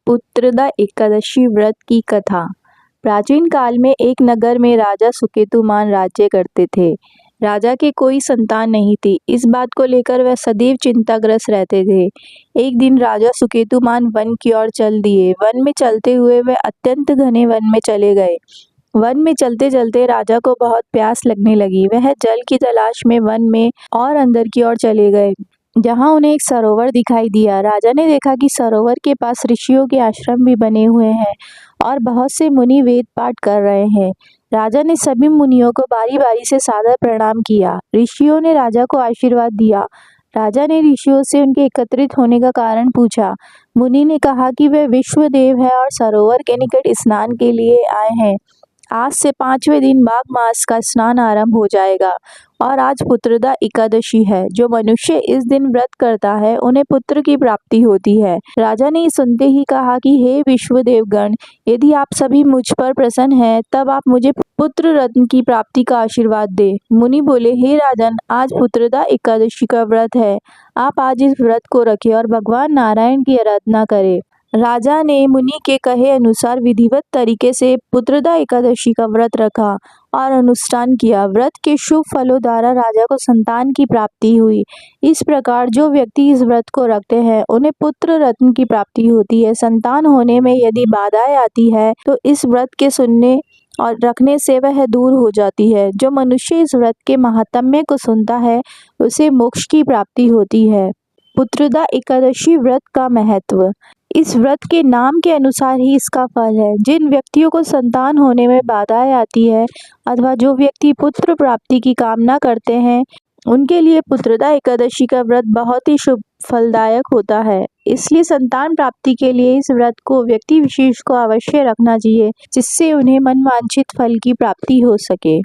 पुत्रदा एकादशी व्रत की कथा। प्राचीन काल में एक नगर में राजा सुकेतुमान राज्य करते थे। राजा के कोई संतान नहीं थी। इस बात को लेकर वह सदैव चिंताग्रस्त रहते थे। एक दिन राजा सुकेतुमान वन की ओर चल दिए। वन में चलते हुए वह अत्यंत घने वन में चले गए। वन में चलते चलते राजा को बहुत प्यास लगने लगी। वह जल की तलाश में वन में और अंदर की ओर चले गए, जहां उन्हें एक सरोवर दिखाई दिया। राजा ने देखा कि सरोवर के पास ऋषियों के आश्रम भी बने हुए हैं और बहुत से मुनि वेद पाठ कर रहे हैं। राजा ने सभी मुनियों को बारी बारी से सादर प्रणाम किया। ऋषियों ने राजा को आशीर्वाद दिया। राजा ने ऋषियों से उनके एकत्रित होने का कारण पूछा। मुनि ने कहा कि वे विश्व देव है और सरोवर के निकट स्नान के लिए आए हैं। आज से 5वें दिन माघ मास का स्नान आरंभ हो जाएगा और आज पुत्रदा एकादशी है। जो मनुष्य इस दिन व्रत करता है उन्हें पुत्र की प्राप्ति होती है। राजा ने सुनते ही कहा कि हे विश्व देवगण, यदि आप सभी मुझ पर प्रसन्न हैं तब आप मुझे पुत्र रत्न की प्राप्ति का आशीर्वाद दे। मुनि बोले, हे राजन, आज पुत्रदा एकादशी का व्रत है। आप आज इस व्रत को रखें और भगवान नारायण की आराधना करें। राजा ने मुनि के कहे अनुसार विधिवत तरीके से पुत्रदा एकादशी का व्रत रखा और अनुष्ठान किया। व्रत के शुभ फलों द्वारा राजा को संतान की प्राप्ति हुई। इस प्रकार जो व्यक्ति इस व्रत को रखते हैं उन्हें पुत्र रत्न की प्राप्ति होती है। संतान होने में यदि बाधाएं आती है तो इस व्रत के सुनने और रखने से वह दूर हो जाती है। जो मनुष्य इस व्रत के महात्म्य को सुनता है उसे मोक्ष की प्राप्ति होती है। पुत्रदा एकादशी व्रत का महत्व। इस व्रत के नाम के अनुसार ही इसका फल है। जिन व्यक्तियों को संतान होने में बाधाएं आती है अथवा जो व्यक्ति पुत्र प्राप्ति की कामना करते हैं उनके लिए पुत्रदा एकादशी का व्रत बहुत ही शुभ फलदायक होता है। इसलिए संतान प्राप्ति के लिए इस व्रत को व्यक्ति विशेष को अवश्य रखना चाहिए, जिससे उन्हें मनवांछित फल की प्राप्ति हो सके।